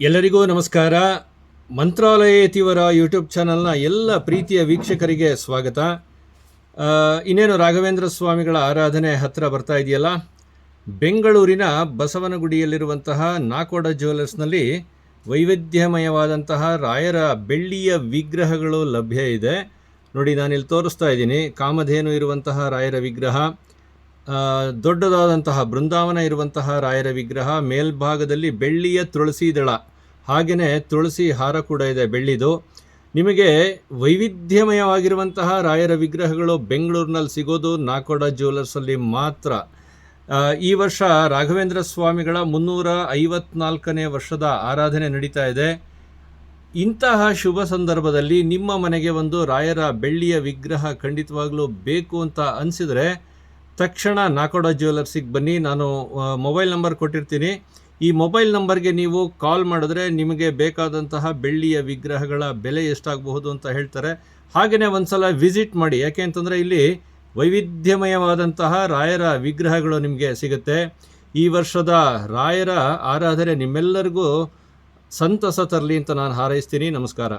ಎಲ್ಲರಿಗೂ ನಮಸ್ಕಾರ. ಮಂತ್ರಾಲಯ ಯತಿವರ ಯೂಟ್ಯೂಬ್ ಚಾನಲ್ನ ಎಲ್ಲ ಪ್ರೀತಿಯ ವೀಕ್ಷಕರಿಗೆ ಸ್ವಾಗತ. ಇನ್ನೇನು ರಾಘವೇಂದ್ರ ಸ್ವಾಮಿಗಳ ಆರಾಧನೆ ಹತ್ತಿರ ಬರ್ತಾ ಇದೆಯಲ್ಲ. ಬೆಂಗಳೂರಿನ ಬಸವನಗುಡಿಯಲ್ಲಿರುವಂತಹ ನಾಕೋಡ ಜ್ಯುವೆಲರ್ಸ್ನಲ್ಲಿ ವೈವಿಧ್ಯಮಯವಾದಂತಹ ರಾಯರ ಬೆಳ್ಳಿಯ ವಿಗ್ರಹಗಳು ಲಭ್ಯ ಇದೆ. ನೋಡಿ, ನಾನಿಲ್ಲಿ ತೋರಿಸ್ತಾ ಇದ್ದೀನಿ. ಕಾಮಧೇನು ಇರುವಂತಹ ರಾಯರ ವಿಗ್ರಹ, ದೊಡ್ಡದಾದಂತಹ ಬೃಂದಾವನ ಇರುವಂತಹ ರಾಯರ ವಿಗ್ರಹ, ಮೇಲ್ಭಾಗದಲ್ಲಿ ಬೆಳ್ಳಿಯ ತುಳಸಿ ದಳ, ಹಾಗೆಯೇ ತುಳಸಿ ಹಾರ ಕೂಡ ಇದೆ ಬೆಳ್ಳಿದು. ನಿಮಗೆ ವೈವಿಧ್ಯಮಯವಾಗಿರುವಂತಹ ರಾಯರ ವಿಗ್ರಹಗಳು ಬೆಂಗಳೂರಿನಲ್ಲಿ ಸಿಗೋದು ನಾಕೋಡ ಜ್ಯುವೆಲರ್ಸಲ್ಲಿ ಮಾತ್ರ. ಈ ವರ್ಷ ರಾಘವೇಂದ್ರ ಸ್ವಾಮಿಗಳ 354ನೇ ವರ್ಷದ ಆರಾಧನೆ ನಡೀತಾ ಇದೆ. ಇಂತಹ ಶುಭ ಸಂದರ್ಭದಲ್ಲಿ ನಿಮ್ಮ ಮನೆಗೆ ಒಂದು ರಾಯರ ಬೆಳ್ಳಿಯ ವಿಗ್ರಹ ಖಂಡಿತವಾಗ್ಲೂ ಬೇಕು ಅಂತ ಅನಿಸಿದರೆ ತಕ್ಷಣ ನಾಕೋಡ ಜ್ಯುವೆಲರ್ಸಿಗೆ ಬನ್ನಿ. ನಾನು ಮೊಬೈಲ್ ನಂಬರ್ ಕೊಟ್ಟಿರ್ತೀನಿ. ಈ ಮೊಬೈಲ್ ನಂಬರ್ಗೆ ನೀವು ಕಾಲ್ ಮಾಡಿದ್ರೆ ನಿಮಗೆ ಬೇಕಾದಂತಹ ಬೆಳ್ಳಿಯ ವಿಗ್ರಹಗಳ ಬೆಲೆ ಎಷ್ಟಾಗಬಹುದು ಅಂತ ಹೇಳ್ತಾರೆ. ಹಾಗೆಯೇ ಒಂದು ಸಲ ವಿಸಿಟ್ ಮಾಡಿ, ಯಾಕೆ ಅಂತಂದರೆ ಇಲ್ಲಿ ವೈವಿಧ್ಯಮಯವಾದಂತಹ ರಾಯರ ವಿಗ್ರಹಗಳು ನಿಮಗೆ ಸಿಗುತ್ತೆ. ಈ ವರ್ಷದ ರಾಯರ ಆರಾಧನೆ ನಿಮ್ಮೆಲ್ಲರಿಗೂ ಸಂತಸ ತರಲಿ ಅಂತ ನಾನು ಹಾರೈಸ್ತೀನಿ. ನಮಸ್ಕಾರ.